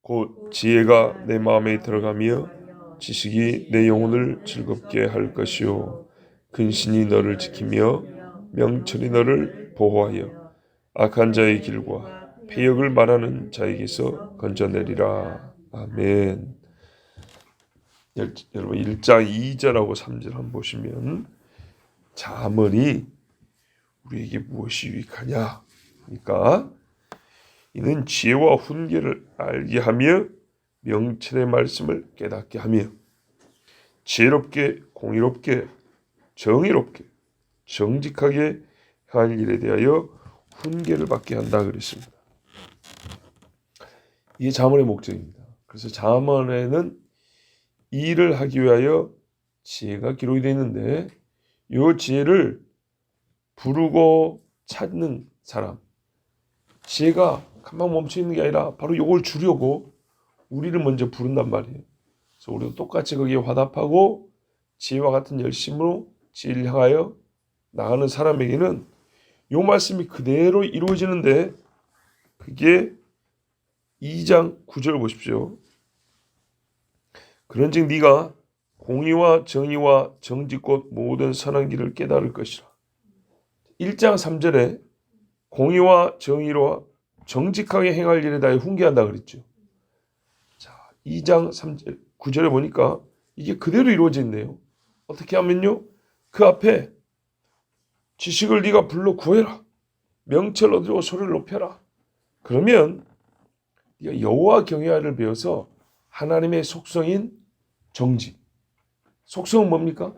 곧 지혜가 내 마음에 들어가며 지식이 내 영혼을 즐겁게 할 것이요 근신이 너를 지키며 명철이 너를 보호하여 악한 자의 길과 패역을 말하는 자에게서 건져내리라. 아멘. 여러분 1장 2절하고 3절 한번 보시면 잠언이 우리에게 무엇이 유익하냐? 그러니까 이는 지혜와 훈계를 알게 하며 명철의 말씀을 깨닫게 하며 지혜롭게 공의롭게 정의롭게 정직하게 행할 일에 대하여 훈계를 받게 한다 그랬습니다. 이게 잠언의 목적입니다. 그래서 잠언에는 이 일을 하기 위하여 지혜가 기록이 되어 있는데 이 지혜를 부르고 찾는 사람, 지혜가 금방 멈춰 있는 게 아니라 바로 이걸 주려고 우리를 먼저 부른단 말이에요. 그래서 우리도 똑같이 거기에 화답하고 지혜와 같은 열심으로 지혜를 향하여 나가는 사람에게는 이 말씀이 그대로 이루어지는데 그게 2장 9절 보십시오. 그런즉 네가 공의와 정의와 정직 곧 모든 선한 길을 깨달을 것이라. 1장 3절에 공의와 정의로 정직하게 행할 일에 대해 훈계한다 그랬죠. 자, 2장 3절 9절에 보니까 이게 그대로 이루어진대요. 어떻게 하면요? 그 앞에 지식을 네가 불러 구해라. 명철 얻으려고 소리를 높여라. 그러면 네가 여호와 경외하를 배워서 하나님의 속성인 정직. 속성은 뭡니까?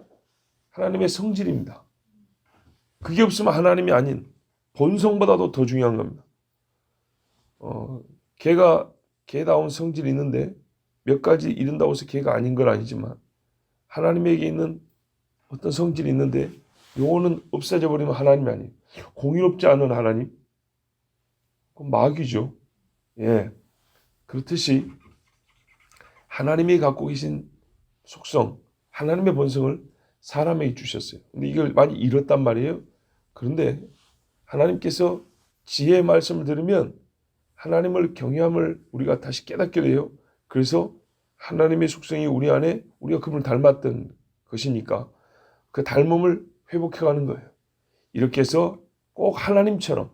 하나님의 성질입니다. 그게 없으면 하나님이 아닌 본성보다도 더 중요한 겁니다. 개가 개다운 성질이 있는데 몇 가지 이룬다고 해서 개가 아닌 건 아니지만 하나님에게 있는 어떤 성질이 있는데 요거는 없어져 버리면 하나님이 아니에요. 공의롭지 않은 하나님? 그건 마귀죠. 예. 그렇듯이 하나님이 갖고 계신 속성, 하나님의 본성을 사람에게 주셨어요. 근데 이걸 많이 잃었단 말이에요. 그런데 하나님께서 지혜의 말씀을 들으면 하나님을 경외함을 우리가 다시 깨닫게 돼요. 그래서 하나님의 속성이 우리 안에 우리가 그분을 닮았던 것이니까 그 닮음을 회복해가는 거예요. 이렇게 해서 꼭 하나님처럼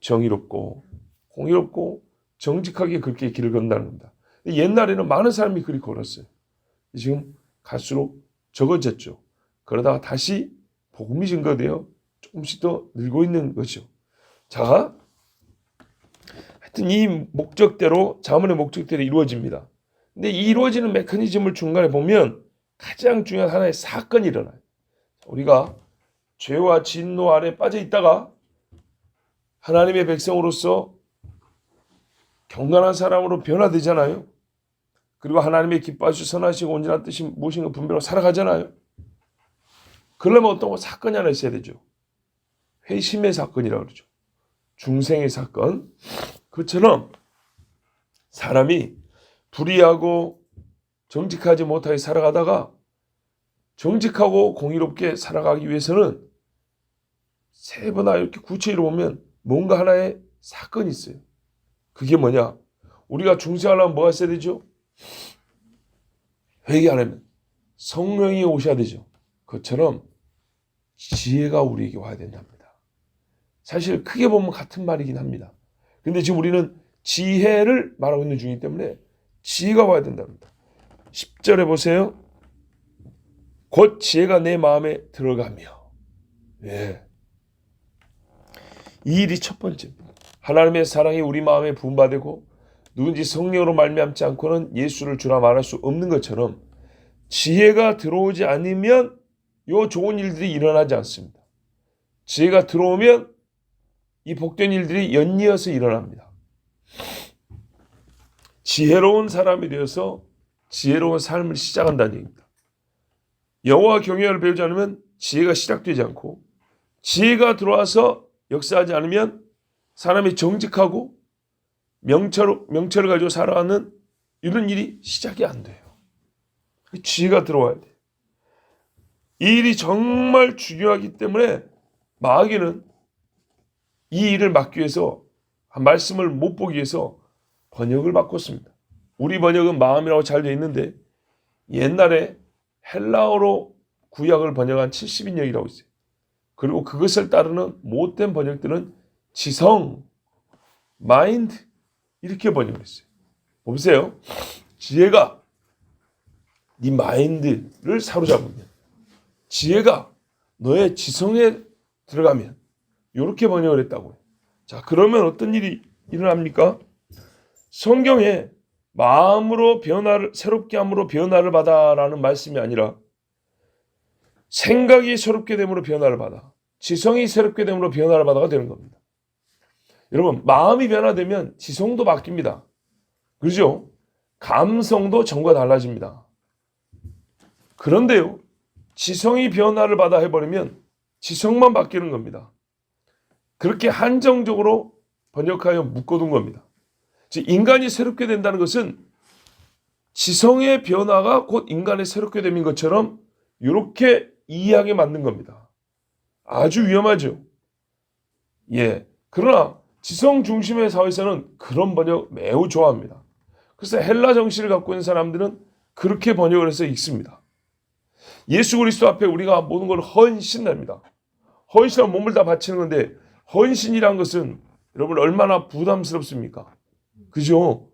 정의롭고 공의롭고 정직하게 그렇게 길을 건다는 겁니다. 옛날에는 많은 사람이 그리 걸었어요. 지금 갈수록 적어졌죠. 그러다가 다시 복음이 증거되어 조금씩 더 늘고 있는 거죠. 자, 하여튼 이 목적대로 잠언의 목적대로 이루어집니다. 근데 이 이루어지는 메커니즘을 중간에 보면 가장 중요한 하나의 사건이 일어나요. 우리가 죄와 진노 아래 빠져 있다가 하나님의 백성으로서 경건한 사람으로 변화되잖아요. 그리고 하나님의 기뻐하시고 선하시고 온전한 뜻이 무엇인가 분별하고 살아가잖아요. 그러려면 어떤 사건이 하나 있어야 되죠. 회심의 사건이라고 그러죠. 중생의 사건. 그처럼 사람이 불의하고 정직하지 못하게 살아가다가 정직하고 공의롭게 살아가기 위해서는 세 번이나 이렇게 구체적으로 보면 뭔가 하나의 사건이 있어요. 그게 뭐냐? 우리가 중생하려면 뭐가 있어야 되죠? 회개하려면 성령이 오셔야 되죠. 그것처럼 지혜가 우리에게 와야 된답니다. 사실 크게 보면 같은 말이긴 합니다. 근데 지금 우리는 지혜를 말하고 있는 중이기 때문에 지혜가 와야 된답니다. 10절에 보세요. 곧 지혜가 내 마음에 들어가며. 예. 이 일이 첫 번째입니다. 하나님의 사랑이 우리 마음에 부음받고 누군지 성령으로 말미암지 않고는 예수를 주라 말할 수 없는 것처럼 지혜가 들어오지 않으면 요 좋은 일들이 일어나지 않습니다. 지혜가 들어오면 이 복된 일들이 연이어서 일어납니다. 지혜로운 사람이 되어서 지혜로운 삶을 시작한다는 얘기입니다. 여호와 경외를 배우지 않으면 지혜가 시작되지 않고 지혜가 들어와서 역사하지 않으면 사람이 정직하고 명철을 가지고 살아가는 이런 일이 시작이 안 돼요. 지혜가 들어와야 돼요. 이 일이 정말 중요하기 때문에 마귀는 이 일을 막기 위해서 말씀을 못 보기 위해서 번역을 바꿨습니다. 우리 번역은 마음이라고 잘 되어 있는데 옛날에 헬라어로 구약을 번역한 70인역이라고 있어요. 그리고 그것을 따르는 못된 번역들은 지성, 마인드 이렇게 번역을 했어요. 보세요. 지혜가 네 마인드를 사로잡으면, 지혜가 너의 지성에 들어가면, 이렇게 번역을 했다고요. 자, 그러면 어떤 일이 일어납니까? 성경에 마음으로 변화를, 새롭게 함으로 변화를 받아라는 말씀이 아니라 생각이 새롭게 됨으로 변화를 받아, 지성이 새롭게 됨으로 변화를 받아가 되는 겁니다. 여러분, 마음이 변화되면 지성도 바뀝니다. 그렇죠? 감성도 전과 달라집니다. 그런데요, 지성이 변화를 받아 해버리면 지성만 바뀌는 겁니다. 그렇게 한정적으로 번역하여 묶어둔 겁니다. 즉, 인간이 새롭게 된다는 것은 지성의 변화가 곧 인간의 새롭게 됨인 것처럼 이렇게 이해하게 만든 겁니다. 아주 위험하죠. 예. 그러나 지성 중심의 사회에서는 그런 번역 매우 좋아합니다. 그래서 헬라 정신을 갖고 있는 사람들은 그렇게 번역을 해서 읽습니다. 예수 그리스도 앞에 우리가 모든 걸 헌신합니다. 헌신하면 몸을 다 바치는 건데, 헌신이란 것은 여러분 얼마나 부담스럽습니까? 그죠?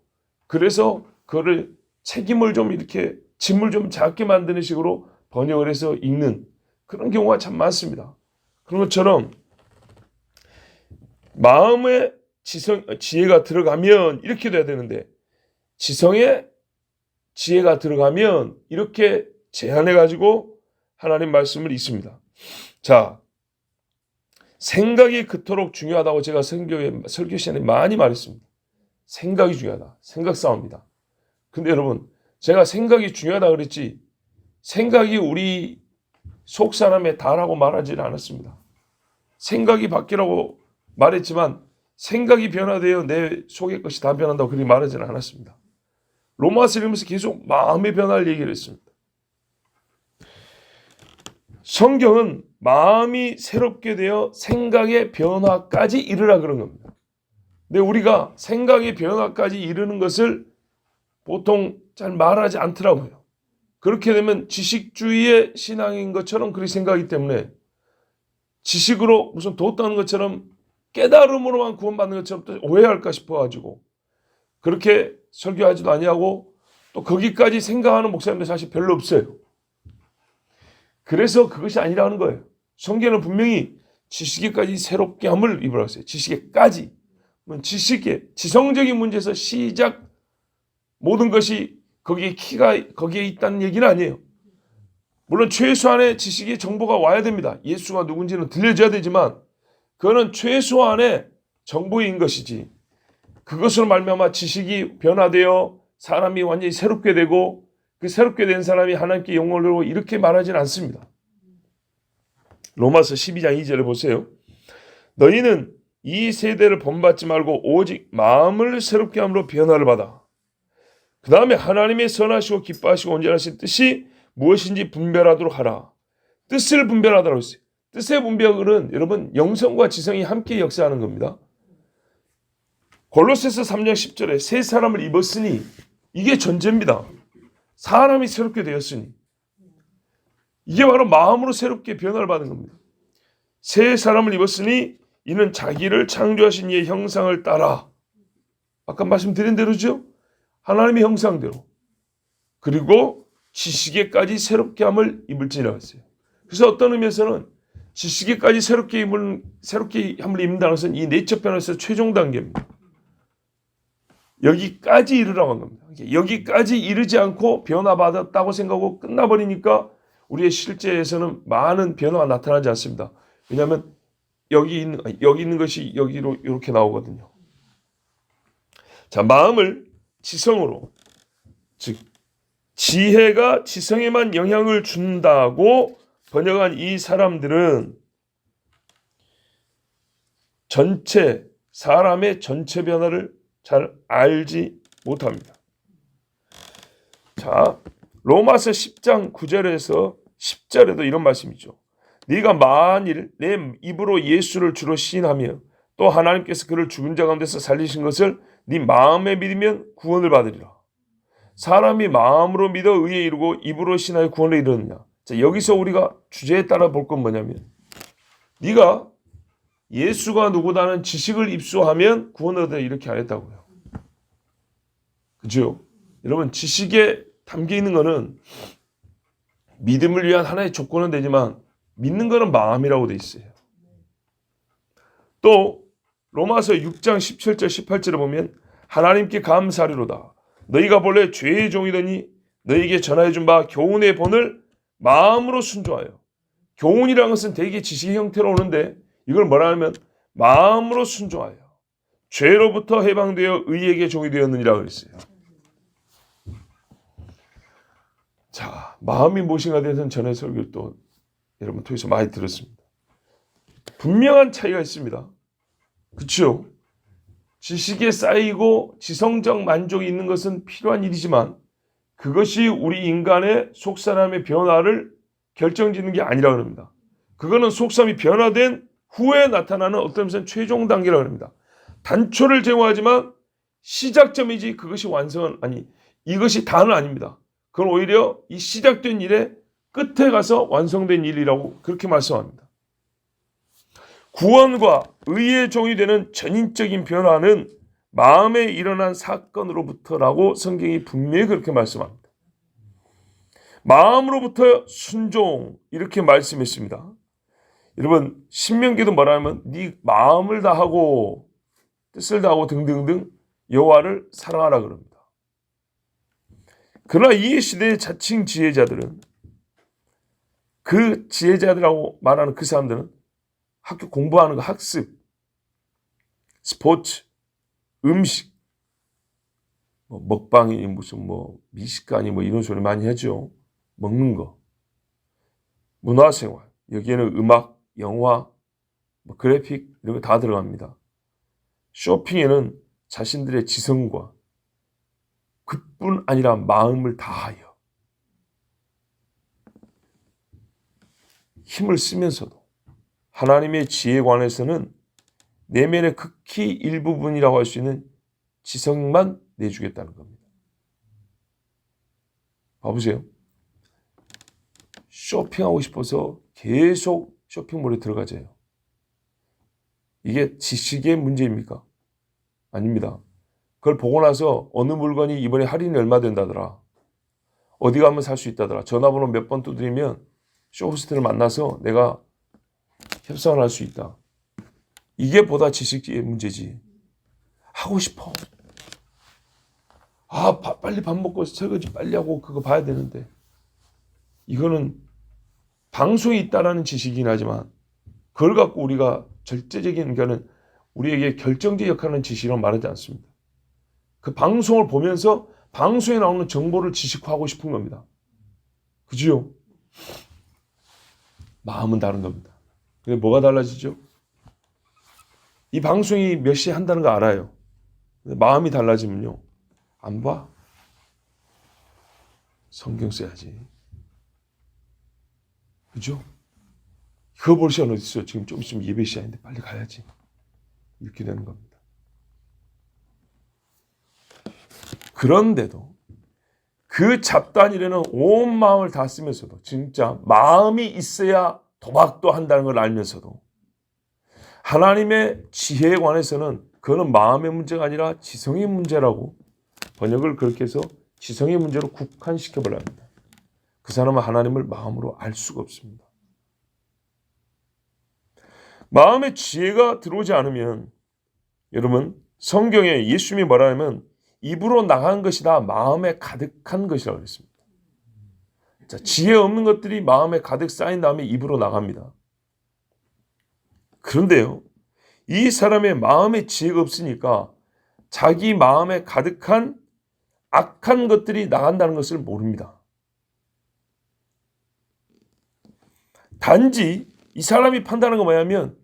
그래서 그거를 책임을 좀 이렇게 짐을 좀 작게 만드는 식으로 번역을 해서 읽는 그런 경우가 참 많습니다. 그런 것처럼 마음에 지혜가 들어가면 이렇게 돼야 되는데, 지성에 지혜가 들어가면 이렇게 제한해가지고 하나님 말씀을 읽습니다. 자, 생각이 그토록 중요하다고 제가 설교 시간에 많이 말했습니다. 생각이 중요하다. 생각 싸움이다. 근데 여러분, 제가 생각이 중요하다 그랬지 생각이 우리 속 사람의 다라고 말하지는 않았습니다. 생각이 바뀌라고 말했지만 생각이 변화되어 내 속의 것이 다 변한다고 그렇게 말하지는 않았습니다. 로마서 읽으면서 계속 마음의 변화를 얘기를 했습니다. 성경은 마음이 새롭게 되어 생각의 변화까지 이르라 그런 겁니다. 근데 우리가 생각의 변화까지 이르는 것을 보통 잘 말하지 않더라고요. 그렇게 되면 지식주의의 신앙인 것처럼 그렇게 생각하기 때문에 지식으로 무슨 돋다는 것처럼 깨달음으로만 구원받는 것처럼 또 오해할까 싶어가지고 그렇게 설교하지도 아니하고 또 거기까지 생각하는 목사님들 사실 별로 없어요. 그래서 그것이 아니라는 거예요. 성경은 분명히 지식에까지 새롭게 함을 입으라고 했어요. 지식에까지. 지성적인 문제에서 시작 모든 것이 거기에 키가 거기에 있다는 얘기는 아니에요. 물론 최소한의 지식의 정보가 와야 됩니다. 예수가 누군지는 들려줘야 되지만 그거는 최소한의 정보인 것이지, 그것으로 말미암아 지식이 변화되어 사람이 완전히 새롭게 되고 그 새롭게 된 사람이 하나님께 영광을 돌리고 이렇게 말하지는 않습니다. 로마서 12장 2절을 보세요. 너희는 이 세대를 본받지 말고 오직 마음을 새롭게 함으로 변화를 받아. 그 다음에 하나님의 선하시고 기뻐하시고 온전하신 뜻이 무엇인지 분별하도록 하라. 뜻을 분별하도록 했어요. 뜻의 분별은 여러분 영성과 지성이 함께 역사하는 겁니다. 골로새서 3장 10절에 새 사람을 입었으니, 이게 전제입니다. 사람이 새롭게 되었으니, 이게 바로 마음으로 새롭게 변화를 받은 겁니다. 새 사람을 입었으니 이는 자기를 창조하신 이의 형상을 따라, 아까 말씀드린 대로죠. 하나님의 형상대로, 그리고 지식에까지 새롭게 함을 입을지니라 했어요. 그래서 어떤 의미에서는 지식에까지 새롭게 함을 입는다는 것은 이 내적 변화에서 최종 단계입니다. 여기까지 이르라고 한 겁니다. 여기까지 이르지 않고 변화받았다고 생각하고 끝나버리니까 우리의 실제에서는 많은 변화가 나타나지 않습니다. 왜냐하면 여기 있는 것이 여기로 이렇게 나오거든요. 자, 마음을 지성으로, 즉 지혜가 지성에만 영향을 준다고 번역한 이 사람들은 사람의 전체 변화를 잘 알지 못합니다. 자, 로마서 10장 9절에서 10절에도 이런 말씀이죠. 네가 만일 내 입으로 예수를 주로 시인하며 또 하나님께서 그를 죽은 자 가운데서 살리신 것을 네 마음에 믿으면 구원을 받으리라. 사람이 마음으로 믿어 의에 이르고 입으로 신하여 구원에 이르느냐. 자, 여기서 우리가 주제에 따라 볼 건 뭐냐면 네가 예수가 누구다는 지식을 입수하면 구원을 얻어 이렇게 안 했다고요. 그죠? 여러분 지식에 담겨 있는 거는 믿음을 위한 하나의 조건은 되지만 믿는 거는 마음이라고 돼 있어요. 또 로마서 6장 17절 18절에 보면 하나님께 감사하리로다. 너희가 본래 죄의 종이더니 너희에게 전하여 준 바 교훈의 본을 마음으로 순종하여. 교훈이라는 것은 대개 지식의 형태로 오는데 이걸 뭐라 하면 마음으로 순종하여 죄로부터 해방되어 의에게 종이 되었느니라 그랬어요. 자, 마음이 무엇인가 대해서는 전에 설교를 또 여러분 통해서 많이 들었습니다. 분명한 차이가 있습니다. 그렇죠? 지식에 쌓이고 지성적 만족이 있는 것은 필요한 일이지만 그것이 우리 인간의 속사람의 변화를 결정짓는 게 아니라고 합니다. 그거는 속사람이 변화된 후에 나타나는 어떤 면에서는 최종 단계라고 합니다. 단초를 제공하지만 시작점이지 그것이 완성은 아니 이것이 다는 아닙니다. 그건 오히려 이 시작된 일의 끝에 가서 완성된 일이라고 그렇게 말씀합니다. 구원과 의의 종이 되는 전인적인 변화는 마음에 일어난 사건으로부터라고 성경이 분명히 그렇게 말씀합니다. 마음으로부터 순종 이렇게 말씀했습니다. 여러분 신명기도 뭐라면 네 마음을 다하고 뜻을 다하고 등등등 여호와를 사랑하라 그럽니다. 그러나 이 시대의 자칭 지혜자들은 그 지혜자들이라고 말하는 그 사람들은 학교 공부하는 거 학습, 스포츠, 음식, 먹방이 무슨 미식가니 이런 소리 많이 하죠. 먹는 거, 문화생활 여기에는 음악, 영화, 그래픽 이런 거 다 들어갑니다. 쇼핑에는 자신들의 지성과 그뿐 아니라 마음을 다하여 힘을 쓰면서도 하나님의 지혜에 관해서는 내면의 극히 일부분이라고 할 수 있는 지성만 내주겠다는 겁니다. 봐보세요. 쇼핑하고 싶어서 계속 쇼핑몰에 들어가져요. 이게 지식의 문제입니까? 아닙니다. 그걸 보고 나서 어느 물건이 이번에 할인이 얼마 된다더라. 어디 가면 살 수 있다더라. 전화번호 몇 번 두드리면 쇼호스트를 만나서 내가 협상을 할 수 있다. 이게 보다 지식의 문제지. 하고 싶어. 빨리 밥 먹고 설거지 빨리 하고 그거 봐야 되는데. 이거는 방송이 있다라는 지식이긴 하지만 그걸 갖고 우리가 절대적인 거는 우리에게 결정적 역할하는 지식이라고 말하지 않습니다. 그 방송을 보면서 방송에 나오는 정보를 지식화하고 싶은 겁니다. 그죠? 마음은 다른 겁니다. 근데 뭐가 달라지죠? 이 방송이 몇 시에 한다는 거 알아요. 근데 마음이 달라지면요. 안 봐. 성경 써야지. 그죠? 그거 볼 시간 어디 있어요? 지금 좀 있으면 예배 시간인데 빨리 가야지. 이렇게 되는 겁니다. 그런데도 그 잡다한 일에는 온 마음을 다 쓰면서도 진짜 마음이 있어야 도박도 한다는 걸 알면서도 하나님의 지혜에 관해서는 그거는 마음의 문제가 아니라 지성의 문제라고 번역을 그렇게 해서 지성의 문제로 국한시켜버려야 합니다. 그 사람은 하나님을 마음으로 알 수가 없습니다. 마음의 지혜가 들어오지 않으면 여러분 성경에 예수님이 뭐라 하면 입으로 나간 것이 다 마음에 가득한 것이라고 그랬습니다. 자, 지혜 없는 것들이 마음에 가득 쌓인 다음에 입으로 나갑니다. 그런데요, 이 사람의 마음에 지혜가 없으니까 자기 마음에 가득한 악한 것들이 나간다는 것을 모릅니다. 단지 이 사람이 판단하는 건 뭐냐면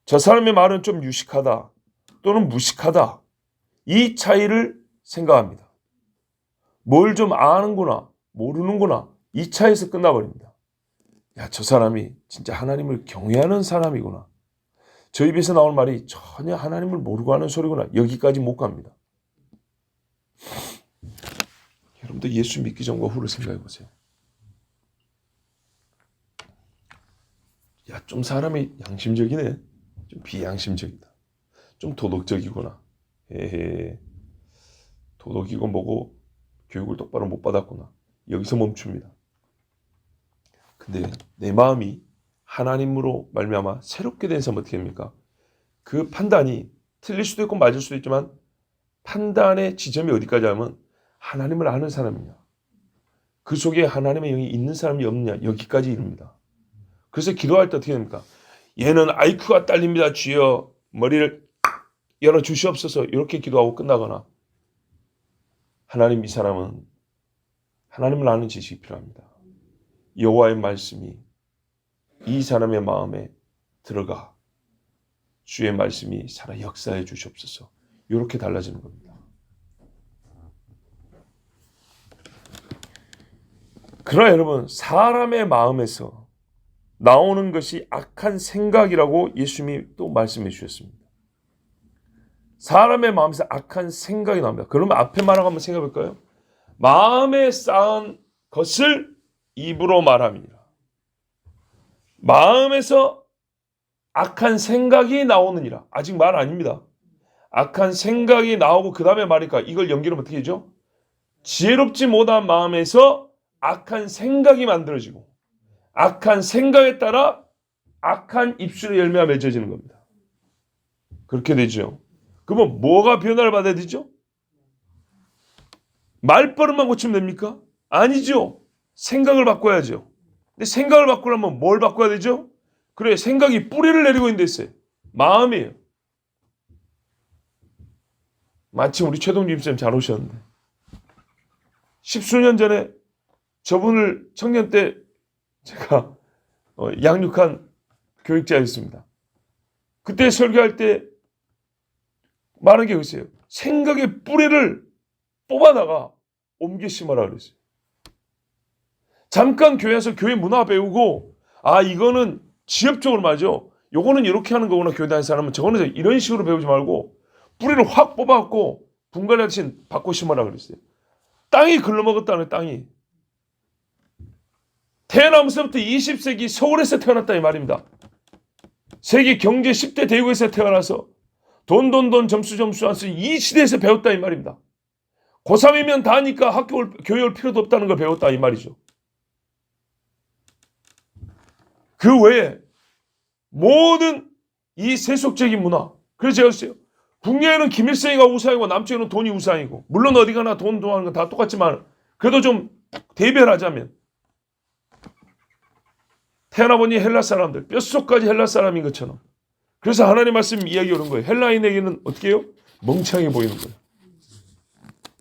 저 사람의 말은 좀 유식하다 또는 무식하다 이 차이를 생각합니다. 뭘 좀 아는구나 모르는구나 이 차이에서 끝나버립니다. 야, 저 사람이 진짜 하나님을 경외하는 사람이구나. 저 입에서 나올 말이 전혀 하나님을 모르고 하는 소리구나. 여기까지 못 갑니다. 여러분도 예수 믿기 전과 후를 생각해 보세요. 야, 좀 사람이 양심적이네. 좀 비양심적이다. 좀 도덕적이구나. 에헤. 도덕이고 뭐고 교육을 똑바로 못 받았구나. 여기서 멈춥니다. 근데 내 마음이 하나님으로 말미암아 새롭게 된 사람은 어떻게 됩니까? 그 판단이 틀릴 수도 있고 맞을 수도 있지만 판단의 지점이 어디까지 하면 하나님을 아는 사람이냐, 그 속에 하나님의 영이 있는 사람이 없느냐, 여기까지 이릅니다. 그래서 기도할 때 어떻게 됩니까? 얘는 아이큐가 딸립니다. 주여 머리를 열어 주시옵소서. 이렇게 기도하고 끝나거나, 하나님, 이 사람은 하나님을 아는 지식이 필요합니다. 여호와의 말씀이 이 사람의 마음에 들어가 주의 말씀이 살아 역사해 주시옵소서. 이렇게 달라지는 겁니다. 그러나 여러분, 사람의 마음에서 나오는 것이 악한 생각이라고 예수님이 또 말씀해 주셨습니다. 사람의 마음에서 악한 생각이 나옵니다. 그러면 앞에 말하고 한번 생각해 볼까요? 마음에 쌓은 것을 입으로 말함이니라. 마음에서 악한 생각이 나오느니라. 아직 말 아닙니다. 악한 생각이 나오고 그 다음에 말이니까 이걸 연결하면 어떻게 되죠? 지혜롭지 못한 마음에서 악한 생각이 만들어지고 악한 생각에 따라 악한 입술의 열매가 맺어지는 겁니다. 그렇게 되죠. 그러면 뭐가 변화를 받아야 되죠? 말버릇만 고치면 됩니까? 아니죠. 생각을 바꿔야죠. 근데 생각을 바꾸려면 뭘 바꿔야 되죠? 그래, 생각이 뿌리를 내리고 있는 데 있어요. 마음이에요. 마침 우리 최동준 쌤 잘 오셨는데 10수년 전에 저분을 청년 때 제가 양육한 교육자였습니다. 그때 설교할 때 말한 게 있어요. 생각의 뿌리를 뽑아다가 옮겨 심어라 그랬어요. 잠깐 교회에서 교회 문화 배우고, 아, 이거는 지엽적으로 맞아, 요거는 이렇게 하는 거구나, 교회 다니는 사람은 저거는 이런 식으로 배우지 말고 뿌리를 확 뽑아갖고 분갈이하듯이 바꿔 심어라 그랬어요. 땅이 글러먹었다는, 땅이. 태어나면서부터 20세기 서울에서 태어났다 이 말입니다. 세계 경제 10대 대국에서 태어나서 돈 점수 하면서 이 시대에서 배웠다 이 말입니다. 고3이면 다 하니까 교회 올 필요도 없다는 걸 배웠다 이 말이죠. 그 외에 모든 이 세속적인 문화. 그래서 제가 했어요. 북녘에는 김일성이가 우상이고 남쪽에는 돈이 우상이고, 물론 어디 가나 돈 하는 건 다 똑같지만 그래도 좀 대별하자면 태어나보니 헬라 사람들, 뼛속까지 헬라 사람인 것처럼. 그래서 하나님 말씀 이야기 오는 거예요. 헬라인에게는 어떻게 해요? 멍청해 보이는 거예요.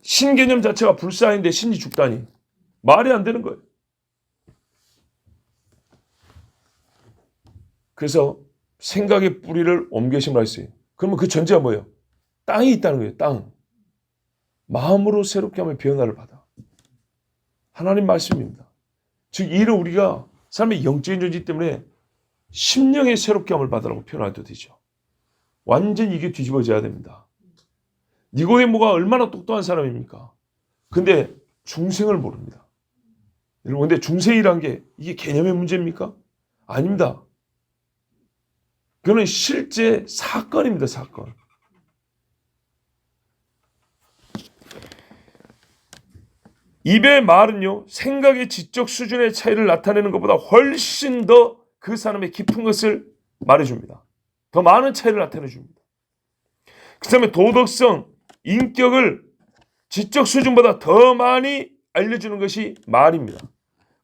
신개념 자체가 불사인데 신이 죽다니. 말이 안 되는 거예요. 그래서 생각의 뿌리를 옮겨 심으라 했어요. 그러면 그 전제가 뭐예요? 땅이 있다는 거예요. 땅. 마음으로 새롭게 하면 변화를 받아. 하나님 말씀입니다. 즉 이를 우리가 삶의 영적인 존재 때문에 심령의 새롭게 함을 받으라고 표현해도 되죠. 완전히 이게 뒤집어져야 됩니다. 니고데모가 얼마나 똑똑한 사람입니까? 근데 중생을 모릅니다. 여러분, 근데 중생이란 게 이게 개념의 문제입니까? 아닙니다. 그거는 실제 사건입니다. 사건. 입의 말은요, 생각의 지적 수준의 차이를 나타내는 것보다 훨씬 더 그 사람의 깊은 것을 말해줍니다. 더 많은 차이를 나타내줍니다. 그 다음에 도덕성, 인격을 지적 수준보다 더 많이 알려주는 것이 말입니다.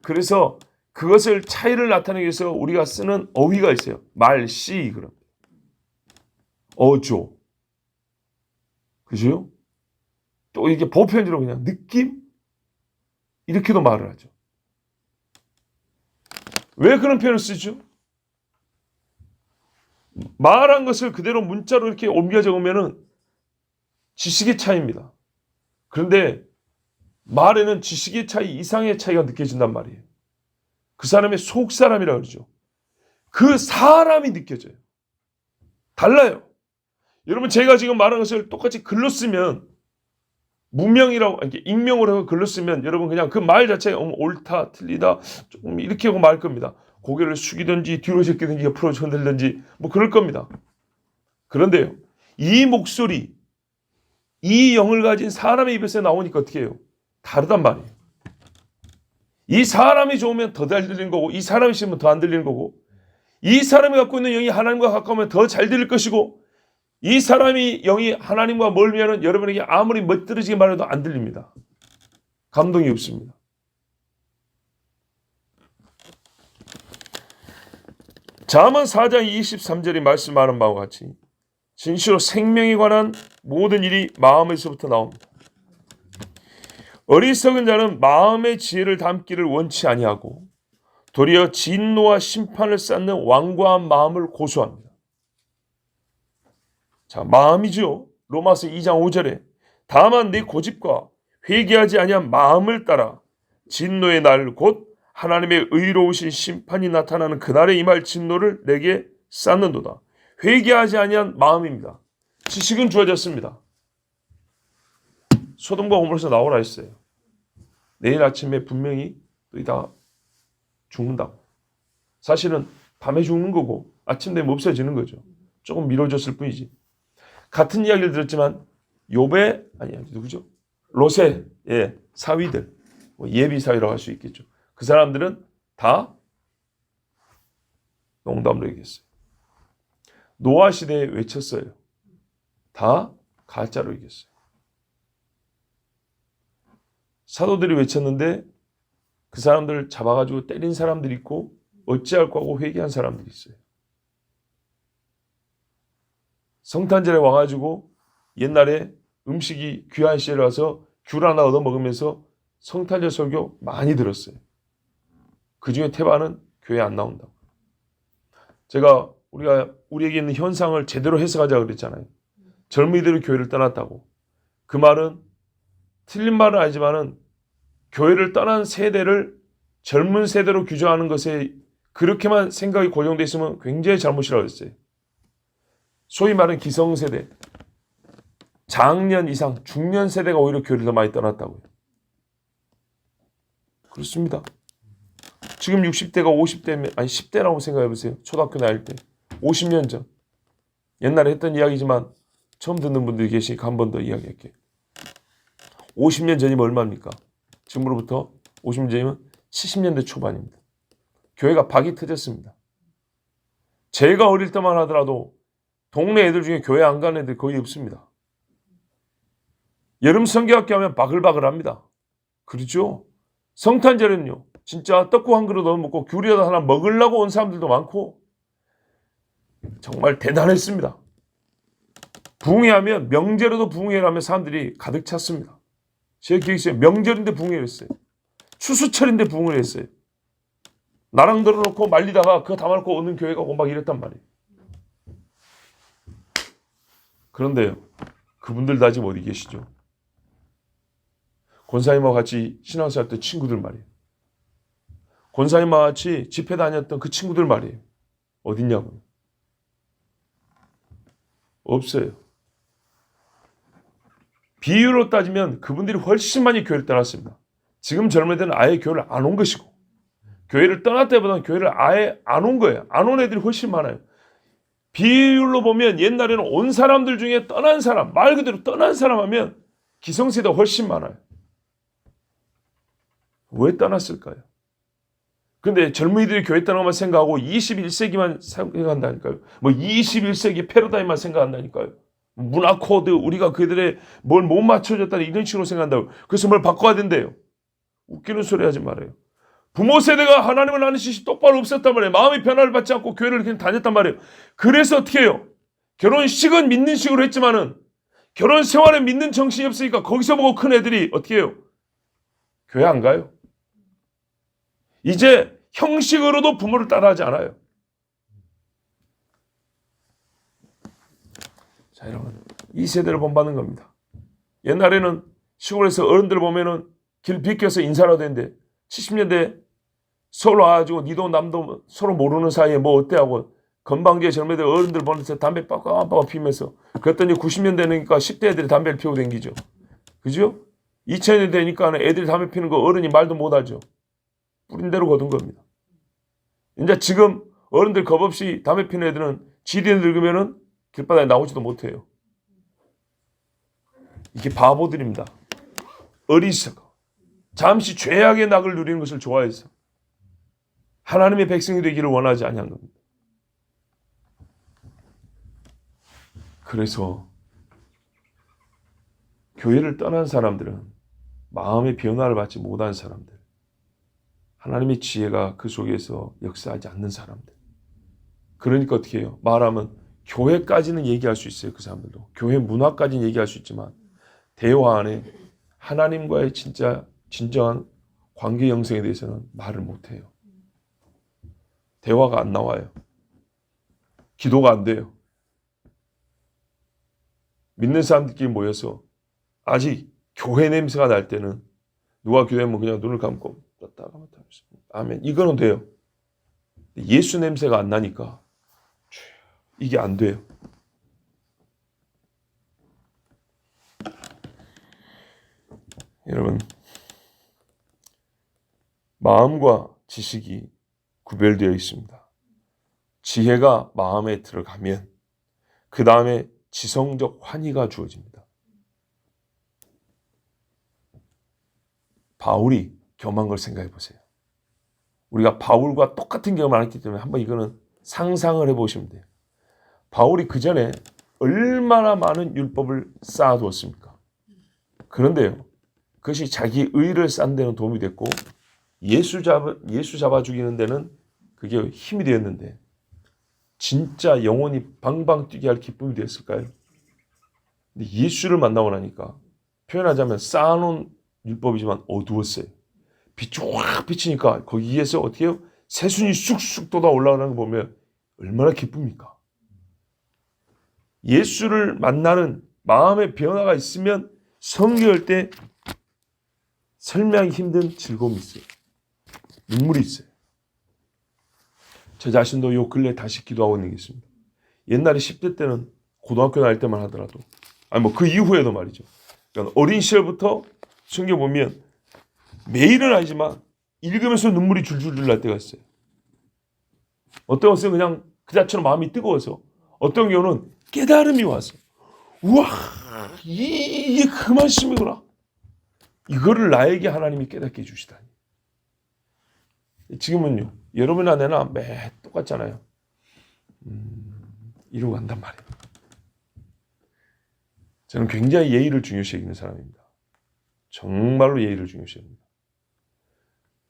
그래서 그것을 차이를 나타내기 위해서 우리가 쓰는 어휘가 있어요. 말씨, 그럼 어조, 그죠? 또 이게 보편적으로 그냥 느낌, 이렇게도 말을 하죠. 왜 그런 표현을 쓰죠? 말한 것을 그대로 문자로 이렇게 옮겨 적으면은 지식의 차이입니다. 그런데 말에는 지식의 차이 이상의 차이가 느껴진단 말이에요. 그 사람의 속 사람이라고 그러죠. 그 사람이 느껴져요. 달라요. 여러분, 제가 지금 말한 것을 똑같이 글로 쓰면 무명이라고 이렇게 익명으로 글로 쓰면 여러분 그냥 그 말 자체가 옳다 틀리다 조금 이렇게 하고 말 겁니다. 고개를 숙이든지 뒤로 제끼든지 옆으로 흔들든지 뭐 그럴 겁니다. 그런데요, 이 목소리, 이 영을 가진 사람의 입에서 나오니까 어떻게 해요? 다르단 말이에요. 이 사람이 좋으면 더 잘 들리는 거고, 이 사람이 싫으면 더 안 들리는 거고, 이 사람이 갖고 있는 영이 하나님과 가까우면 더 잘 들릴 것이고, 이 사람이 영이 하나님과 멀면 여러분에게 아무리 멋들어지게 말해도 안 들립니다. 감동이 없습니다. 잠언 4장 23절이 말씀하는 바와 같이 진실로 생명에 관한 모든 일이 마음에서부터 나옵니다. 어리석은 자는 마음의 지혜를 담기를 원치 아니하고 도리어 진노와 심판을 쌓는 완고한 마음을 고수합니다. 자, 마음이죠. 로마서 2장 5절에 다만 네 고집과 회개하지 아니한 마음을 따라 진노의 날 곧 하나님의 의로우신 심판이 나타나는 그날에 임할 진노를 내게 쌓는도다. 회개하지 아니한 마음입니다. 지식은 주어졌습니다. 소돔과 고모라에서 나오라 했어요. 내일 아침에 분명히 너희 다 죽는다고. 사실은 밤에 죽는 거고 아침 되면 없어지는 거죠. 조금 미뤄졌을 뿐이지. 같은 이야기를 들었지만 욥의 아니야 누구죠? 롯의 사위들, 예비 사위라고 할 수 있겠죠. 그 사람들은 다 농담으로 얘기했어요. 노아 시대에 외쳤어요. 다 가짜로 얘기했어요. 사도들이 외쳤는데 그 사람들을 잡아가지고 때린 사람들이 있고 어찌할까 하고 회개한 사람들이 있어요. 성탄절에 와가지고 옛날에 음식이 귀한 시절에 와서 귤 하나 얻어 먹으면서 성탄절 설교 많이 들었어요. 그 중에 태반은 교회 안 나온다고. 제가 우리에게 있는 현상을 제대로 해석하자고 그랬잖아요. 젊은이들이 교회를 떠났다고. 그 말은 틀린 말은 아니지만은 교회를 떠난 세대를 젊은 세대로 규정하는 것에 그렇게만 생각이 고정되어 있으면 굉장히 잘못이라고 했어요. 소위 말하는 기성세대, 장년 이상, 중년 세대가 오히려 교회를 더 많이 떠났다고요. 그렇습니다. 지금 60대가 50대면, 아니 10대라고 생각해 보세요. 초등학교 다닐 때. 50년 전. 옛날에 했던 이야기지만 처음 듣는 분들이 계시니까 한 번 더 이야기할게요. 50년 전이면 얼마입니까? 지금으로부터 50년 전이면 70년대 초반입니다. 교회가 박이 터졌습니다. 제가 어릴 때만 하더라도 동네 애들 중에 교회 안 가는 애들 거의 없습니다. 여름 성경학교 하면 바글바글합니다. 그렇죠? 성탄절에는요. 진짜 떡국 한 그릇 넣어 먹고 귤이라도 하나 먹으려고 온 사람들도 많고 정말 대단했습니다. 부흥회하면 명절에도 부흥회를 하면 사람들이 가득 찼습니다. 제 기억이 있어요. 명절인데 부흥회를 했어요. 추수철인데 부흥회를 했어요. 나랑 들어놓고 말리다가 그거 다 말고 오는 교회가 오고 막 이랬단 말이에요. 그런데요. 그분들 다 지금 어디 계시죠? 권사님과 같이 신앙생활 때 친구들 말이에요. 권사님과 같이 집회 다녔던 그 친구들 말이에요. 어딨냐고요? 없어요. 비율로 따지면 그분들이 훨씬 많이 교회를 떠났습니다. 지금 젊은이들은 아예 교회를 안 온 것이고 교회를 떠날 때보다는 교회를 아예 안 온 거예요. 안 온 애들이 훨씬 많아요. 비율로 보면 옛날에는 온 사람들 중에 떠난 사람, 말 그대로 떠난 사람 하면 기성세대가 훨씬 많아요. 왜 떠났을까요? 근데 젊은이들이 교회 떠나만 생각하고 21세기만 생각한다니까요. 뭐 21세기 패러다임만 생각한다니까요. 문화 코드, 우리가 그들의 뭘 못 맞춰줬다는 이런 식으로 생각한다고. 그래서 뭘 바꿔야 된대요. 웃기는 소리 하지 말아요. 부모 세대가 하나님을 아는 지식이 똑바로 없었단 말이에요. 마음의 변화를 받지 않고 교회를 그냥 다녔단 말이에요. 그래서 어떻게 해요? 결혼식은 믿는 식으로 했지만은 결혼 생활에 믿는 정신이 없으니까 거기서 보고 큰 애들이 어떻게 해요? 교회 안 가요. 이제 형식으로도 부모를 따라하지 않아요. 자, 여러분, 이 세대를 본받는 겁니다. 옛날에는 시골에서 어른들 보면은 길 비껴서 인사라도 했는데 70년대 서울 와가지고 니도 남도 서로 모르는 사이에 뭐 어때 하고 건방지게 젊은이들 어른들 보면서 담배 빡빡빡 피면서 그랬더니 90년대 되니까 10대 애들이 담배를 피우고 다니죠. 그죠? 2000년 되니까 애들이 담배 피는 거 어른이 말도 못하죠. 뿌린 대로 거둔 겁니다. 이제 지금 어른들 겁 없이 담배 피는 애들은 지리 늙으면은 길바닥에 나오지도 못해요. 이게 바보들입니다. 어리석어. 잠시 죄악의 낙을 누리는 것을 좋아해서 하나님의 백성이 되기를 원하지 아니한 겁니다. 그래서 교회를 떠난 사람들은 마음의 변화를 받지 못한 사람들, 하나님의 지혜가 그 속에서 역사하지 않는 사람들. 그러니까 어떻게 해요? 말하면 교회까지는 얘기할 수 있어요. 그 사람들도. 교회 문화까지는 얘기할 수 있지만 대화 안에 하나님과의 진정한 관계 형성에 대해서는 말을 못해요. 대화가 안 나와요. 기도가 안 돼요. 믿는 사람들끼리 모여서 아직 교회 냄새가 날 때는 누가 교회면 그냥 눈을 감고 떴다 감았다 아멘. 이거는 돼요. 예수 냄새가 안 나니까 이게 안 돼요. 여러분, 마음과 지식이 구별되어 있습니다. 지혜가 마음에 들어가면 그 다음에 지성적 환희가 주어집니다. 바울이 경험한 걸 생각해 보세요. 우리가 바울과 똑같은 경험을 안 했기 때문에 한번 이거는 상상을 해보시면 돼요. 바울이 그 전에 얼마나 많은 율법을 쌓아두었습니까? 그런데요, 그것이 자기 의를 쌓는 데는 도움이 됐고 예수 잡아 죽이는 데는 그게 힘이 되었는데 진짜 영혼이 방방 뛰게 할 기쁨이 되었을까요? 근데 예수를 만나고 나니까 표현하자면 쌓아놓은 율법이지만 어두웠어요. 빛이 확 비치니까 거기에서 어떻게 해요? 새순이 쑥쑥 돋아 올라오는 거 보면 얼마나 기쁩니까? 예수를 만나는 마음의 변화가 있으면 성경할 때 설명하기 힘든 즐거움이 있어요. 눈물이 있어요. 저 자신도 요 근래 다시 기도하고 있는 게 있습니다. 옛날에 10대 때는 고등학교 다닐 때만 하더라도 그 이후에도 말이죠. 그러니까 어린 시절부터 성경 보면 매일은 아니지만 읽으면서 눈물이 줄줄줄 날 때가 있어요. 어떤 것은 그냥 그 자체로 마음이 뜨거워서 어떤 경우는 깨달음이 와서 우와 이게 그 말씀이구나. 이거를 나에게 하나님이 깨닫게 해주시다니. 지금은요. 여러분이나 내나 매 똑같잖아요. 이러고 간단 말이에요. 저는 굉장히 예의를 중요시 여기는 사람입니다. 정말로 예의를 중요시 여깁니다.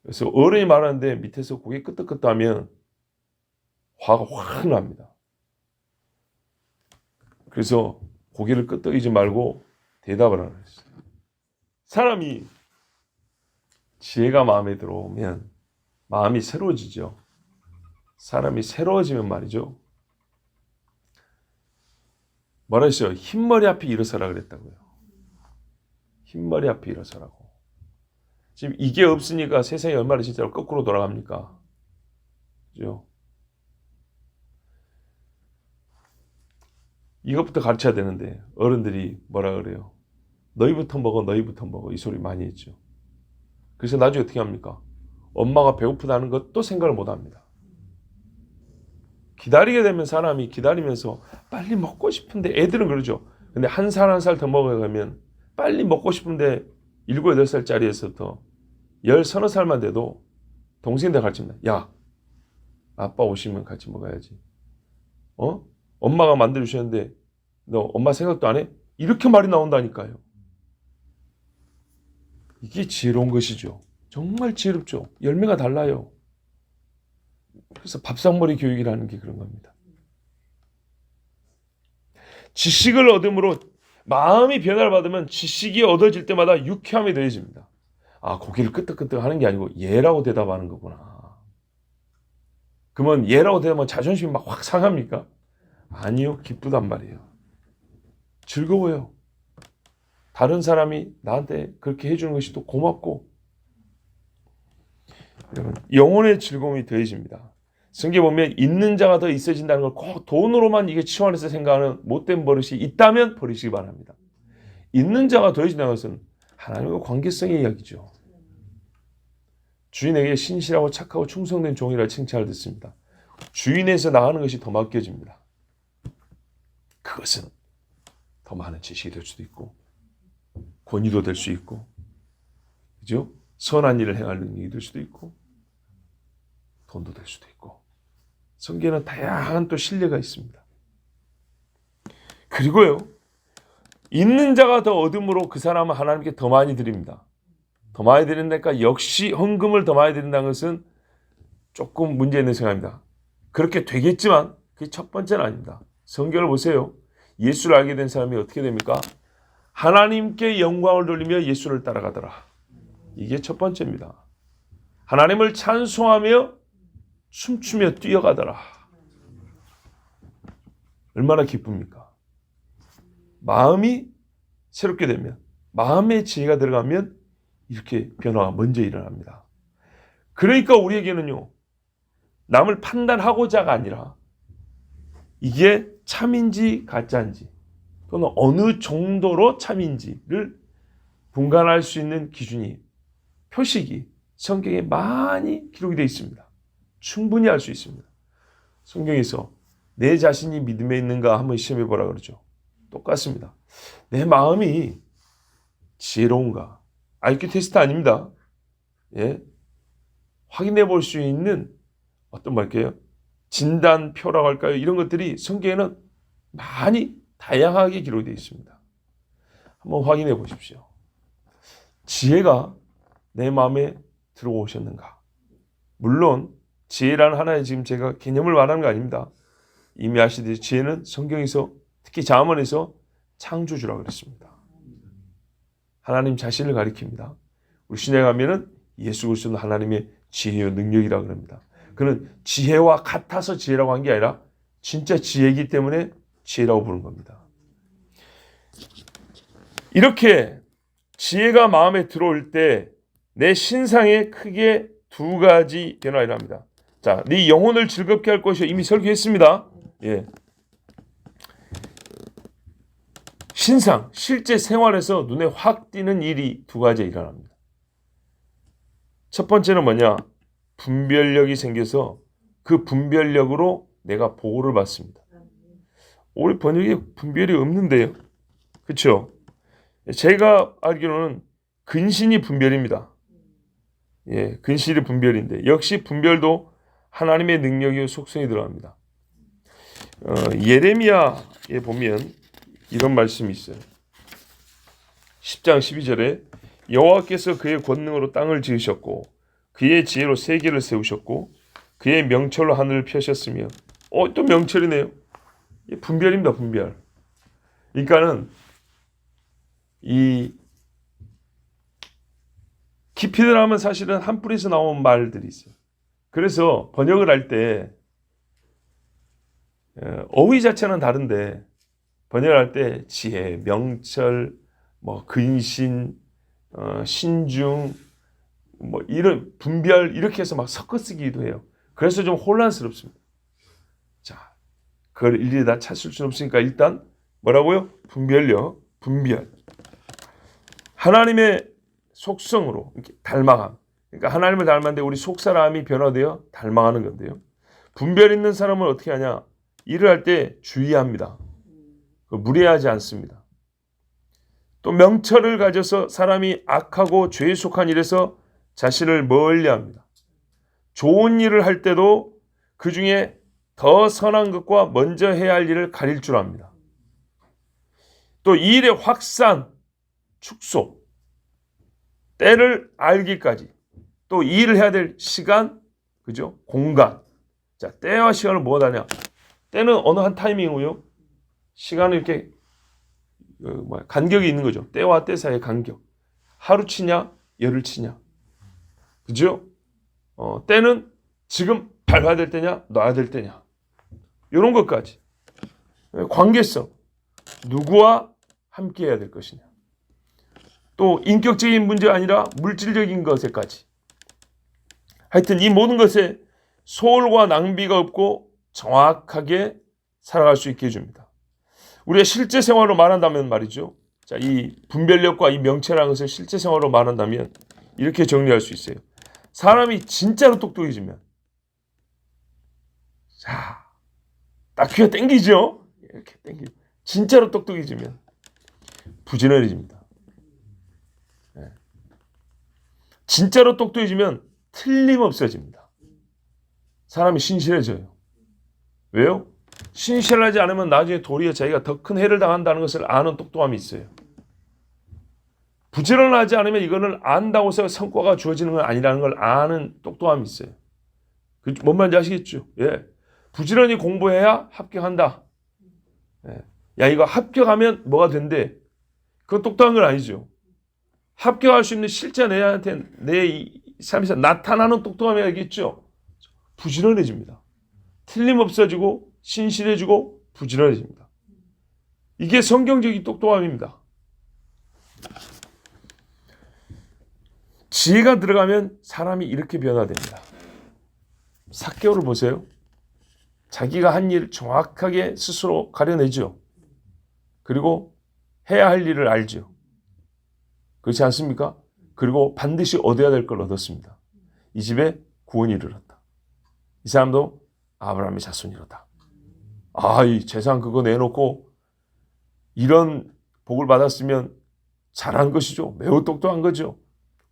그래서 어른이 말하는데 밑에서 고개 끄덕끄덕하면 화가 확 납니다. 그래서 고개를 끄덕이지 말고 대답을 하라 했어요. 사람이 지혜가 마음에 들어오면 마음이 새로워지죠. 사람이 새로워지면 말이죠. 뭐라 했어요? 흰머리 앞에 일어서라 그랬다고요. 흰머리 앞에 일어서라고. 지금 이게 없으니까 세상이 얼마나 진짜로 거꾸로 돌아갑니까? 그죠? 이것부터 가르쳐야 되는데 어른들이 뭐라 그래요? 너희부터 먹어, 너희부터 먹어. 이 소리 많이 했죠. 그래서 나중에 어떻게 합니까? 엄마가 배고프다는 것도 생각을 못 합니다. 기다리게 되면 사람이 기다리면서 빨리 먹고 싶은데 애들은 그러죠. 근데 한 살 한 살 더 먹어가면 빨리 먹고 싶은데 7, 8살짜리에서부터 10, 서너 살만 돼도 동생들 가르칩니다. 야, 아빠 오시면 같이 먹어야지. 엄마가 만들어주셨는데 너 엄마 생각도 안 해? 이렇게 말이 나온다니까요. 이게 지혜로운 것이죠. 정말 지혜롭죠. 열매가 달라요. 그래서 밥상머리 교육이라는 게 그런 겁니다. 지식을 얻음으로 마음이 변화를 받으면 지식이 얻어질 때마다 유쾌함이 더해집니다. 아, 고개를 끄덕끄덕 하는 게 아니고 예라고 대답하는 거구나. 그러면 예라고 대답하면 자존심이 막 확 상합니까? 아니요. 기쁘단 말이에요. 즐거워요. 다른 사람이 나한테 그렇게 해주는 것이 또 고맙고 여러분, 영혼의 즐거움이 더해집니다. 성경에 보면 있는 자가 더 있어진다는 걸 꼭 돈으로만 이게 치환해서 생각하는 못된 버릇이 있다면 버리시기 바랍니다. 있는 자가 더해진다는 것은 하나님과 관계성의 이야기죠. 주인에게 신실하고 착하고 충성된 종이라 칭찬을 듣습니다. 주인에서 나가는 것이 더 맡겨집니다. 그것은 더 많은 지식이 될 수도 있고 권위도 될 수 있고, 그죠? 선한 일을 행할 능력이 될 수도 있고 돈도 될 수도 있고, 성경에는 다양한 또 신뢰가 있습니다. 그리고요, 있는 자가 더 얻음으로 그 사람은 하나님께 더 많이 드립니다. 더 많이 드린다니까 역시 헌금을 더 많이 드린다는 것은 조금 문제 있는 생각입니다. 그렇게 되겠지만 그게 첫 번째는 아닙니다. 성경을 보세요. 예수를 알게 된 사람이 어떻게 됩니까? 하나님께 영광을 돌리며 예수를 따라가더라. 이게 첫 번째입니다. 하나님을 찬송하며 춤추며 뛰어가더라. 얼마나 기쁩니까? 마음이 새롭게 되면, 마음의 지혜가 들어가면 이렇게 변화가 먼저 일어납니다. 그러니까 우리에게는요, 남을 판단하고자가 아니라 이게 참인지 가짜인지 또는 어느 정도로 참인지를 분간할 수 있는 기준이, 표식이 성경에 많이 기록이 되어 있습니다. 충분히 알 수 있습니다. 성경에서 내 자신이 믿음에 있는가 한번 시험해 보라 그러죠. 똑같습니다. 내 마음이 지혜로운가? IQ 테스트 아닙니다. 예, 확인해 볼 수 있는 어떤 말일까요? 진단표라고 할까요? 이런 것들이 성경에는 많이 다양하게 기록이 되어 있습니다. 한번 확인해 보십시오. 지혜가 내 마음에 들어오셨는가? 물론 지혜라는 하나의 지금 제가 개념을 말하는 거 아닙니다. 이미 아시듯이 지혜는 성경에서, 특히 잠언에서 창조주라고 그랬습니다. 하나님 자신을 가리킵니다. 우리 신약에 가면은 예수 그리스도는 하나님의 지혜와 능력이라고 그럽니다. 그는 지혜와 같아서 지혜라고 한 게 아니라 진짜 지혜이기 때문에 지혜라고 부른 겁니다. 이렇게 지혜가 마음에 들어올 때 내 신상에 크게 두 가지 변화가 일어납니다. 자, 네 영혼을 즐겁게 할 것이요. 이미 설교했습니다. 예. 신상, 실제 생활에서 눈에 확 띄는 일이 두 가지 일어납니다. 첫 번째는 뭐냐? 분별력이 생겨서 그 분별력으로 내가 보호를 받습니다. 우리 번역에 분별이 없는데요. 그렇죠? 제가 알기로는 근신이 분별입니다. 예, 근실이 분별인데 역시 분별도 하나님의 능력이 속성이 들어갑니다. 예레미야에 보면 이런 말씀이 있어요. 10장 12절에 여호와께서 그의 권능으로 땅을 지으셨고 그의 지혜로 세계를 세우셨고 그의 명철로 하늘을 펴셨으며, 또 명철이네요. 분별입니다. 분별. 그러니까는 이 깊이 들어가면 사실은 한 뿌리에서 나온 말들이 있어요. 그래서 번역을 할 때 어휘 자체는 다른데 번역을 할 때 지혜, 명철, 근신, 신중, 이런 분별 이렇게 해서 막 섞어 쓰기도 해요. 그래서 좀 혼란스럽습니다. 자, 그걸 일일이 다 찾을 수는 없으니까 일단 뭐라고요? 분별력, 분별. 하나님의 속성으로 이렇게 닮아감. 그러니까 하나님을 닮았는데 우리 속사람이 변화되어 닮아가는 건데요. 분별 있는 사람은 어떻게 하냐? 일을 할 때 주의합니다. 무례하지 않습니다. 또 명철을 가져서 사람이 악하고 죄에 속한 일에서 자신을 멀리합니다. 좋은 일을 할 때도 그 중에 더 선한 것과 먼저 해야 할 일을 가릴 줄 압니다. 또 이 일의 확산, 축소, 때를 알기까지, 또 이 일을 해야 될 시간, 그죠? 공간. 자, 때와 시간을 뭐하냐? 때는 어느 한 타이밍이고요. 시간은 이렇게 간격이 있는 거죠. 때와 때 사이의 간격. 하루 치냐, 열흘 치냐. 그죠? 때는 지금 밟아야 될 때냐, 놔야 될 때냐. 이런 것까지. 관계성. 누구와 함께 해야 될 것이냐. 또 인격적인 문제가 아니라 물질적인 것에까지. 하여튼 이 모든 것에 소홀과 낭비가 없고 정확하게 살아갈 수 있게 해줍니다. 우리가 실제 생활로 말한다면 말이죠. 자, 이 분별력과 이 명체라는 것을 실제 생활로 말한다면 이렇게 정리할 수 있어요. 사람이 진짜로 똑똑해지면, 자, 딱 귀가 땡기죠? 이렇게 땡기죠. 진짜로 똑똑해지면 부지런해집니다. 네. 진짜로 똑똑해지면 틀림없어집니다. 사람이 신실해져요. 왜요? 신실하지 않으면 나중에 도리어 자기가 더 큰 해를 당한다는 것을 아는 똑똑함이 있어요. 부지런하지 않으면 이거는 안다고 해서 성과가 주어지는 건 아니라는 걸 아는 똑똑함이 있어요. 뭔 말인지 아시겠죠? 예. 부지런히 공부해야 합격한다. 예. 야, 이거 합격하면 뭐가 된대? 그건 똑똑한 건 아니죠. 합격할 수 있는 실제 내한테 내 삶에서 나타나는 똑똑함이 알겠죠? 부지런해집니다. 틀림없어지고 신실해지고 부지런해집니다. 이게 성경적인 똑똑함입니다. 지혜가 들어가면 사람이 이렇게 변화됩니다. 삭개오를 보세요. 자기가 한 일 정확하게 스스로 가려내죠. 그리고 해야 할 일을 알죠. 그렇지 않습니까? 그리고 반드시 얻어야 될 걸 얻었습니다. 이 집에 구원이 이르렀다. 이 사람도 아브라함의 자손이로다. 아, 이 재산 그거 내놓고 이런 복을 받았으면 잘한 것이죠. 매우 똑똑한 거죠.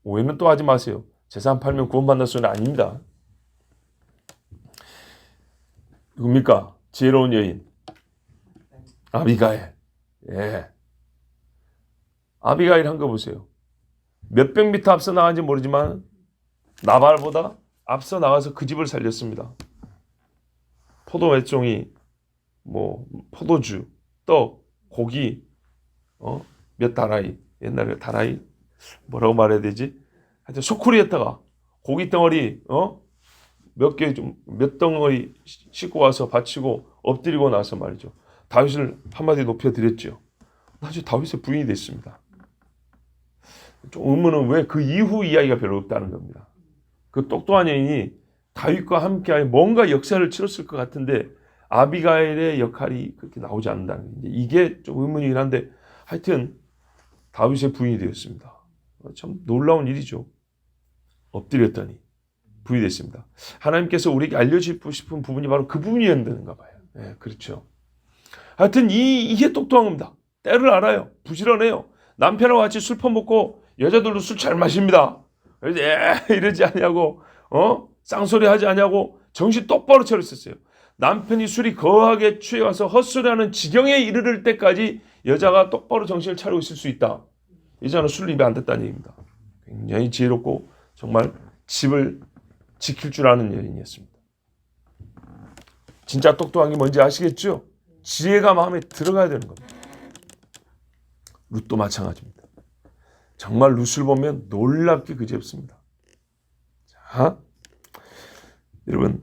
오해는 또 하지 마세요. 재산 팔면 구원받는 소리는 아닙니다. 누굽니까? 지혜로운 여인. 아비가일. 예. 아비가일 한 거 보세요. 몇백 미터 앞서 나간지 모르지만 나발보다 앞서 나가서 그 집을 살렸습니다. 포도 몇 종이, 포도주, 떡, 고기, 몇 다라이. 옛날에 다라이 뭐라고 말해야 되지? 하여튼 소쿠리에다가 고기 덩어리 몇 덩어리 싣고 와서 바치고 엎드리고 나서 말이죠. 다윗을 한마디 높여드렸죠. 나중에 다윗의 부인이 됐습니다. 좀 의문은 왜 그 이후 이야기가 별로 없다는 겁니다. 그 똑똑한 여인이 다윗과 함께 뭔가 역사를 치렀을 것 같은데 아비가일의 역할이 그렇게 나오지 않는다는 게 이게 좀 의문이긴 한데 하여튼 다윗의 부인이 되었습니다. 참 놀라운 일이죠. 엎드렸더니 부인이 됐습니다. 하나님께서 우리에게 알려주고 싶은 부분이 바로 그 부분이었는가 봐요. 네, 그렇죠. 하여튼 이게 똑똑한 겁니다. 때를 알아요. 부지런해요. 남편하고 같이 술 퍼먹고 여자들도 술 잘 마십니다. 이러지 않냐고 쌍소리 하지 않냐고 정신 똑바로 차렸었어요. 남편이 술이 거하게 취해가서 헛소리하는 지경에 이르를 때까지 여자가 똑바로 정신을 차리고 있을 수 있다. 여자는 술 입에 안 댔다는 얘기입니다. 굉장히 지혜롭고 정말 집을 지킬 줄 아는 여인이었습니다. 진짜 똑똑한 게 뭔지 아시겠죠? 지혜가 마음에 들어가야 되는 겁니다. 룻도 마찬가지입니다. 정말 룻을 보면 놀랍게 그지없습니다. 자, 여러분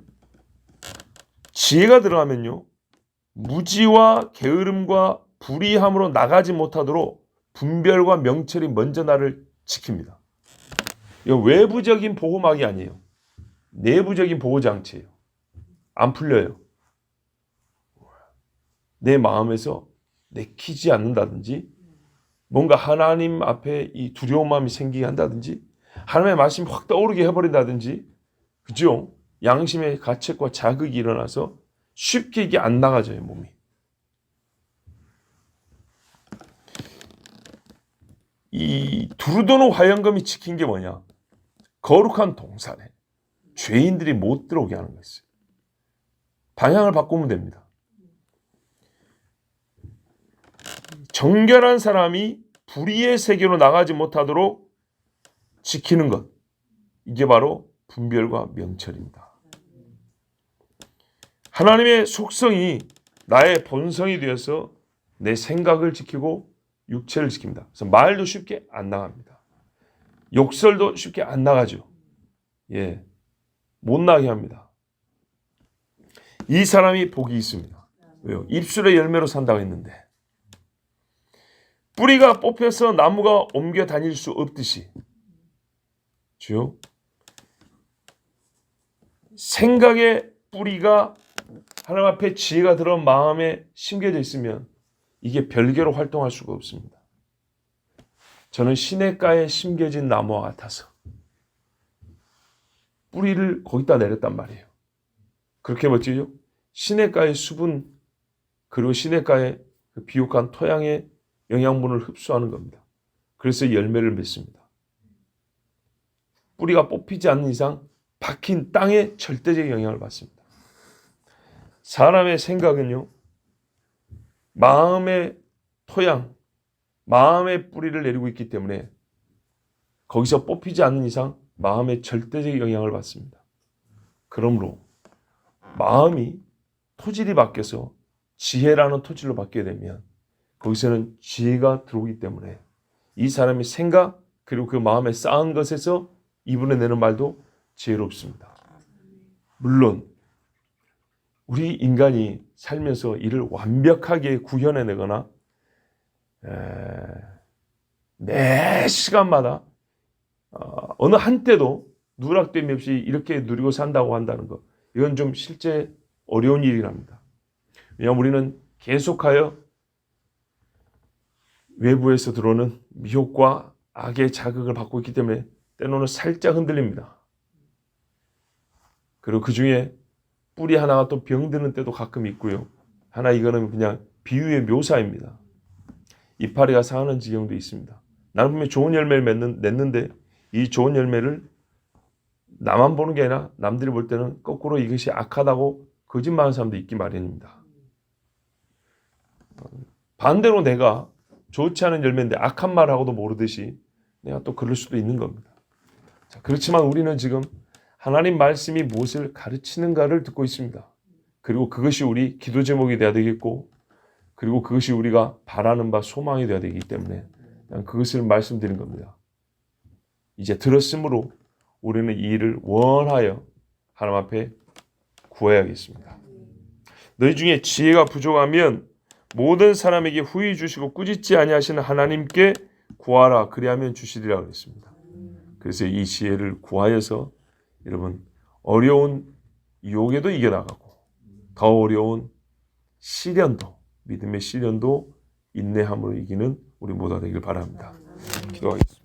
지혜가 들어가면요 무지와 게으름과 불의함으로 나가지 못하도록 분별과 명철이 먼저 나를 지킵니다. 이거 외부적인 보호막이 아니에요. 내부적인 보호장치예요. 안 풀려요. 내 마음에서 내키지 않는다든지 뭔가 하나님 앞에 이 두려운 마음이 생기게 한다든지 하나님의 말씀이 확 떠오르게 해버린다든지 그죠? 양심의 가책과 자극이 일어나서 쉽게 이게 안 나가져요. 몸이. 이 두루도는 화영검이 지킨 게 뭐냐? 거룩한 동산에 죄인들이 못 들어오게 하는 거였어요. 방향을 바꾸면 됩니다. 정결한 사람이 불의의 세계로 나가지 못하도록 지키는 것. 이게 바로 분별과 명철입니다. 하나님의 속성이 나의 본성이 되어서 내 생각을 지키고 육체를 지킵니다. 그래서 말도 쉽게 안 나갑니다. 욕설도 쉽게 안 나가죠. 예, 못 나게 합니다. 이 사람이 복이 있습니다. 왜요? 입술의 열매로 산다고 했는데 뿌리가 뽑혀서 나무가 옮겨 다닐 수 없듯이 주요 생각의 뿌리가 하나님 앞에 지혜가 들어온 마음에 심겨져 있으면 이게 별개로 활동할 수가 없습니다. 저는 시냇가에 심겨진 나무와 같아서 뿌리를 거기다 내렸단 말이에요. 그렇게 멋지죠? 시냇가의 수분 그리고 시냇가의 그 비옥한 토양의 영양분을 흡수하는 겁니다. 그래서 열매를 맺습니다. 뿌리가 뽑히지 않는 이상 박힌 땅에 절대적인 영향을 받습니다. 사람의 생각은요, 마음의 토양, 마음의 뿌리를 내리고 있기 때문에 거기서 뽑히지 않는 이상 마음의 절대적인 영향을 받습니다. 그러므로 마음이 토질이 바뀌어서 지혜라는 토질로 바뀌게 되면 거기서는 지혜가 들어오기 때문에 이 사람의 생각 그리고 그 마음에 쌓은 것에서 이분에내는 말도 지혜롭습니다. 물론 우리 인간이 살면서 이를 완벽하게 구현해내거나 매 시간마다 어느 한때도 누락됨이 없이 이렇게 누리고 산다고 한다는 것, 이건 좀 실제 어려운 일이랍니다. 왜냐하면 우리는 계속하여 외부에서 들어오는 미혹과 악의 자극을 받고 있기 때문에 때로는 살짝 흔들립니다. 그리고 그 중에 뿌리 하나가 또 병드는 때도 가끔 있고요. 하나 이거는 그냥 비유의 묘사입니다. 이파리가 상하는 지경도 있습니다. 나는 분명히 좋은 열매를 냈는데 이 좋은 열매를 나만 보는 게 아니라 남들이 볼 때는 거꾸로 이것이 악하다고 거짓말하는 사람도 있기 마련입니다. 반대로 내가 좋지 않은 열매인데 악한 말하고도 모르듯이 내가 또 그럴 수도 있는 겁니다. 자, 그렇지만 우리는 지금 하나님 말씀이 무엇을 가르치는가를 듣고 있습니다. 그리고 그것이 우리 기도 제목이 되어야 되겠고 그리고 그것이 우리가 바라는 바 소망이 되어야 되기 때문에 그것을 말씀드린 겁니다. 이제 들었으므로 우리는 이 일을 원하여 하나님 앞에 구해야겠습니다. 너희 중에 지혜가 부족하면 모든 사람에게 후히 주시고 꾸짖지 아니하시는 하나님께 구하라 그리하면 주시리라 그랬습니다. 그래서 이 지혜를 구하여서 여러분 어려운 유혹에도 이겨나가고 더 어려운 시련도 믿음의 시련도 인내함으로 이기는 우리 모두가 되길 바랍니다. 기도하겠습니다.